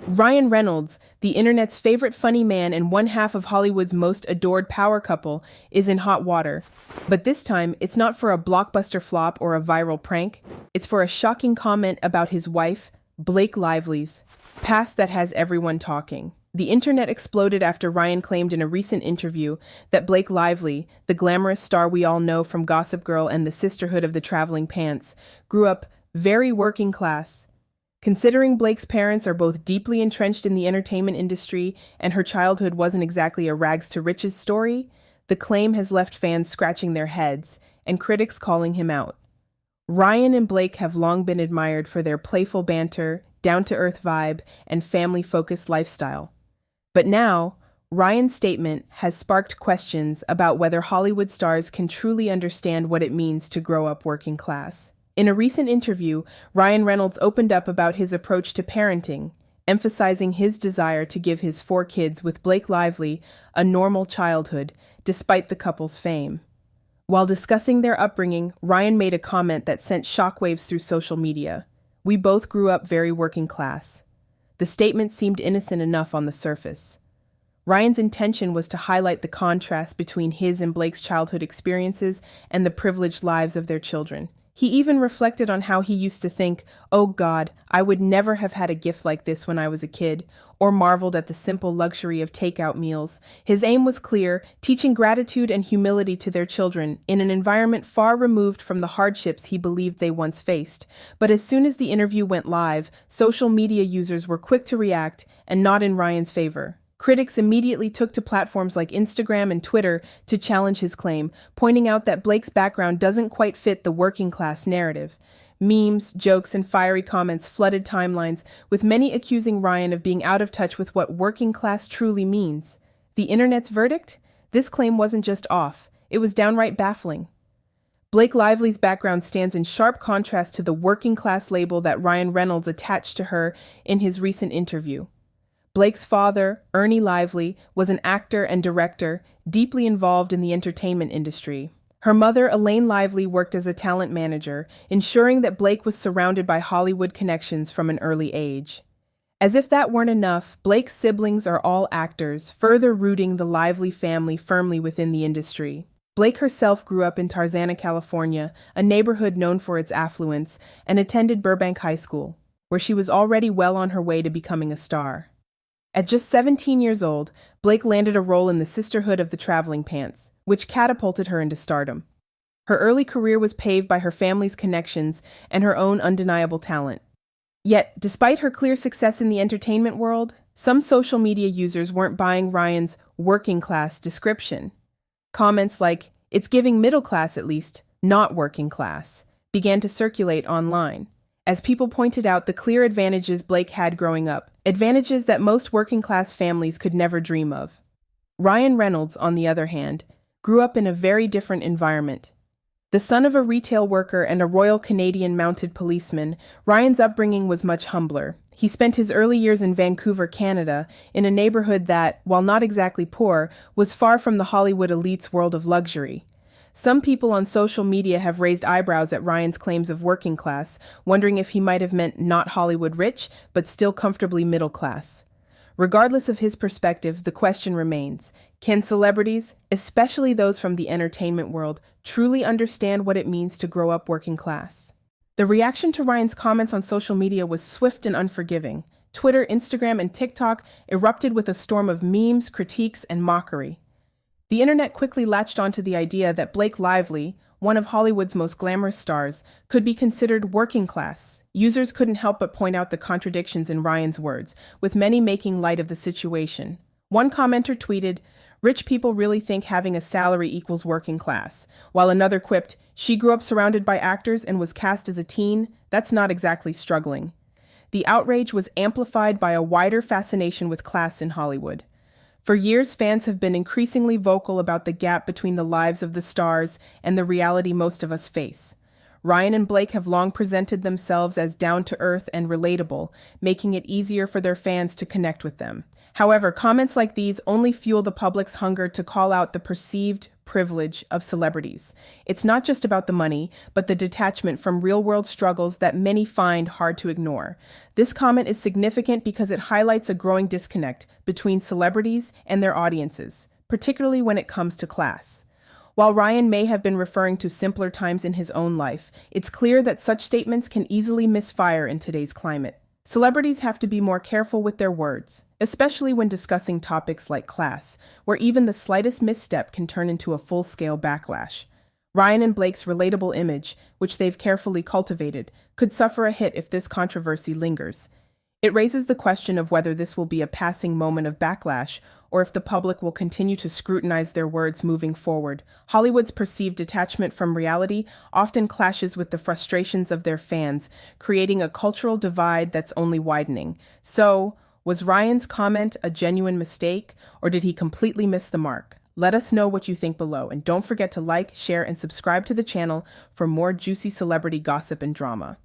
Ryan Reynolds, the internet's favorite funny man and one half of Hollywood's most adored power couple, is in hot water. But this time, it's not for a blockbuster flop or a viral prank. It's for a shocking comment about his wife, Blake Lively's past that has everyone talking. The internet exploded after Ryan claimed in a recent interview that Blake Lively, the glamorous star we all know from Gossip Girl and the Sisterhood of the Traveling Pants, grew up very working class. Considering Blake's parents are both deeply entrenched in the entertainment industry and her childhood wasn't exactly a rags to riches story, the claim has left fans scratching their heads and critics calling him out. Ryan and Blake have long been admired for their playful banter, down-to-earth vibe, and family-focused lifestyle. But now, Ryan's statement has sparked questions about whether Hollywood stars can truly understand what it means to grow up working class. In a recent interview, Ryan Reynolds opened up about his approach to parenting, emphasizing his desire to give his 4 kids with Blake Lively a normal childhood, despite the couple's fame. While discussing their upbringing, Ryan made a comment that sent shockwaves through social media. "We both grew up very working class." The statement seemed innocent enough on the surface. Ryan's intention was to highlight the contrast between his and Blake's childhood experiences and the privileged lives of their children. He even reflected on how he used to think, "Oh God, I would never have had a gift like this when I was a kid," or marveled at the simple luxury of takeout meals. His aim was clear, teaching gratitude and humility to their children in an environment far removed from the hardships he believed they once faced. But as soon as the interview went live, social media users were quick to react, and not in Ryan's favor. Critics immediately took to platforms like Instagram and Twitter to challenge his claim, pointing out that Blake's background doesn't quite fit the working class narrative. Memes, jokes, and fiery comments flooded timelines, with many accusing Ryan of being out of touch with what working class truly means. The internet's verdict? This claim wasn't just off, it was downright baffling. Blake Lively's background stands in sharp contrast to the working class label that Ryan Reynolds attached to her in his recent interview. Blake's father, Ernie Lively, was an actor and director deeply involved in the entertainment industry. Her mother, Elaine Lively, worked as a talent manager, ensuring that Blake was surrounded by Hollywood connections from an early age. As if that weren't enough, Blake's siblings are all actors, further rooting the Lively family firmly within the industry. Blake herself grew up in Tarzana, California, a neighborhood known for its affluence, and attended Burbank High School, where she was already well on her way to becoming a star. At just 17 years old, Blake landed a role in the Sisterhood of the Traveling Pants, which catapulted her into stardom. Her early career was paved by her family's connections and her own undeniable talent. Yet, despite her clear success in the entertainment world, some social media users weren't buying Ryan's working class description. Comments like, "It's giving middle class at least, not working class," began to circulate online. As people pointed out the clear advantages Blake had growing up, advantages that most working-class families could never dream of. Ryan Reynolds, on the other hand, grew up in a very different environment. The son of a retail worker and a Royal Canadian mounted policeman, Ryan's upbringing was much humbler. He spent his early years in Vancouver, Canada, in a neighborhood that, while not exactly poor, was far from the Hollywood elite's world of luxury. Some people on social media have raised eyebrows at Ryan's claims of working class, wondering if he might have meant not Hollywood rich, but still comfortably middle class. Regardless of his perspective, the question remains, can celebrities, especially those from the entertainment world, truly understand what it means to grow up working class? The reaction to Ryan's comments on social media was swift and unforgiving. Twitter, Instagram, and TikTok erupted with a storm of memes, critiques, and mockery. The internet quickly latched onto the idea that Blake Lively, one of Hollywood's most glamorous stars, could be considered working class. Users couldn't help but point out the contradictions in Ryan's words, with many making light of the situation. One commenter tweeted, "Rich people really think having a salary equals working class," while another quipped, "She grew up surrounded by actors and was cast as a teen. That's not exactly struggling." The outrage was amplified by a wider fascination with class in Hollywood. For years, fans have been increasingly vocal about the gap between the lives of the stars and the reality most of us face. Ryan and Blake have long presented themselves as down-to-earth and relatable, making it easier for their fans to connect with them. However, comments like these only fuel the public's hunger to call out the perceived privilege of celebrities. It's not just about the money, but the detachment from real-world struggles that many find hard to ignore. This comment is significant because it highlights a growing disconnect between celebrities and their audiences, particularly when it comes to class. While Ryan may have been referring to simpler times in his own life, it's clear that such statements can easily misfire in today's climate. Celebrities have to be more careful with their words, especially when discussing topics like class, where even the slightest misstep can turn into a full-scale backlash. Ryan and Blake's relatable image, which they've carefully cultivated, could suffer a hit if this controversy lingers. It raises the question of whether this will be a passing moment of backlash or if the public will continue to scrutinize their words moving forward. Hollywood's perceived detachment from reality often clashes with the frustrations of their fans, creating a cultural divide that's only widening. So, was Ryan's comment a genuine mistake, or did he completely miss the mark? Let us know what you think below, and don't forget to like, share, and subscribe to the channel for more juicy celebrity gossip and drama.